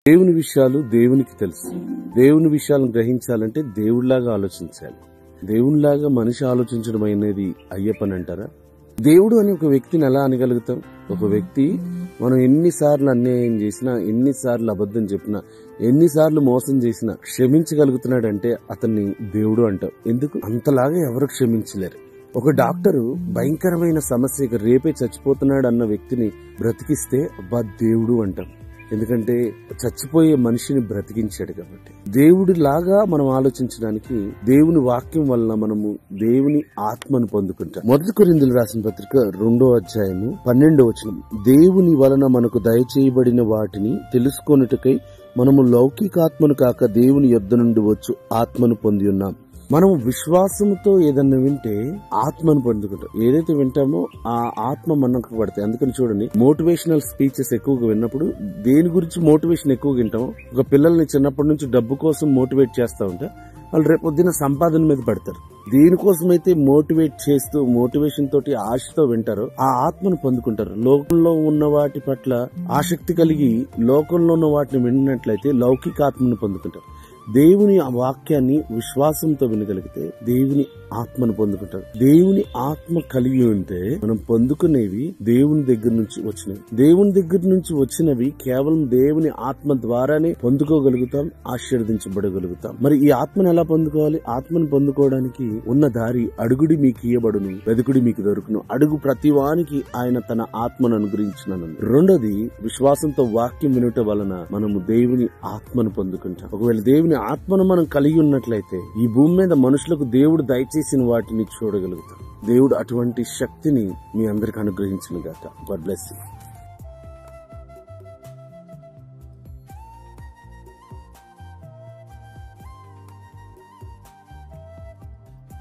దేవుని విషయాలు దేవునికి తెలుసు. దేవుని విషయాలను గ్రహించాలంటే దేవుడిలాగా ఆలోచించాలి. దేవునిలాగా మనిషి ఆలోచించడం అనేది అయ్యే పని అంటారా? దేవుడు అని ఒక వ్యక్తిని ఎలా అనగలుగుతాం? ఒక వ్యక్తి మనం ఎన్నిసార్లు అన్యాయం చేసినా, ఎన్నిసార్లు అబద్ధం చెప్పినా, ఎన్నిసార్లు మోసం చేసినా క్షమించగలుగుతున్నాడంటే అతన్ని దేవుడు అంటాం. ఎందుకు? అంతలాగా ఎవరు క్షమించలేరు. ఒక డాక్టరు భయంకరమైన సమస్యకి రేపే చచ్చిపోతున్నాడు అన్న వ్యక్తిని బ్రతికిస్తే అబ్బా దేవుడు అంటాం. ఎందుకంటే చచ్చిపోయే మనిషిని బ్రతికించాడు కాబట్టి. దేవుడి లాగా మనం ఆలోచించడానికి దేవుని వాక్యం వలన మనము దేవుని ఆత్మను పొందుకుంటాం. 1 కొరింథీయులకు రాసిన పత్రిక 2వ అధ్యాయము 12వ వచనం, దేవుని వలన మనకు దయచేయబడిన వాటిని తెలుసుకొనుటకై మనము లౌకికాత్మను కాక దేవుని యొద్ద నుండి వచ్చు ఆత్మను పొంది ఉన్నాం. మనం విశ్వాసంతో ఏదన్నా వింటే ఆత్మను పొందుకుంటాం. ఏదైతే వింటామో ఆ ఆత్మ మనకు పడతాయి. అందుకని చూడండి, మోటివేషనల్ స్పీచెస్ ఎక్కువగా విన్నప్పుడు దేని గురించి మోటివేషన్ ఎక్కువగా వింటామో, ఒక పిల్లల్ని చిన్నప్పటి నుంచి డబ్బు కోసం మోటివేట్ చేస్తా ఉంటే వాళ్ళు రేపొద్దున సంపాదన మీద పడతారు. దేనికోసమైతే మోటివేట్ చేస్తూ మోటివేషన్ తోటి ఆశతో వింటారో ఆ ఆత్మను పొందుకుంటారు. లోకంలో ఉన్న వాటి పట్ల ఆసక్తి కలిగి లోకంలో ఉన్న వాటిని విన్నట్లయితే లౌకికాత్మను పొందుకుంటారు. దేవుని వాక్యాన్ని విశ్వాసంతో వినగలిగితే దేవుని ఆత్మను పొందుకుంటారు. దేవుని ఆత్మ కలిగి ఉంటే మనం పొందుకునేవి దేవుని దగ్గర నుంచి వచ్చినవి. దేవుని దగ్గర నుంచి వచ్చినవి కేవలం దేవుని ఆత్మ ద్వారానే పొందుకోగలుగుతాం, ఆశీర్వదించబడగలుగుతాం. మరి ఈ ఆత్మను ఎలా పొందుకోవాలి? ఆత్మను పొందుకోవడానికి ఉన్న దారి, అడుగుడి మీకు ఇయ్యబడును, వెదుకుడి మీకు దొరుకును, అడుగు ప్రతివానికి ఆయన తన ఆత్మను అనుగ్రహించునను. రెండోది, విశ్వాసంతో వాక్యం వినుట వలన మనము దేవుని ఆత్మను పొందుకుంటాం. ఒకవేళ దేవుని ఆత్మను మనం కలిగి ఉన్నట్లయితే ఈ భూమి మీద మనుషులకు దేవుడు దయచేసిన వాటిని చూడగలుగుతాం. దేవుడు అటువంటి శక్తిని మీ అందరికి అనుగ్రహించును గాక. God bless you.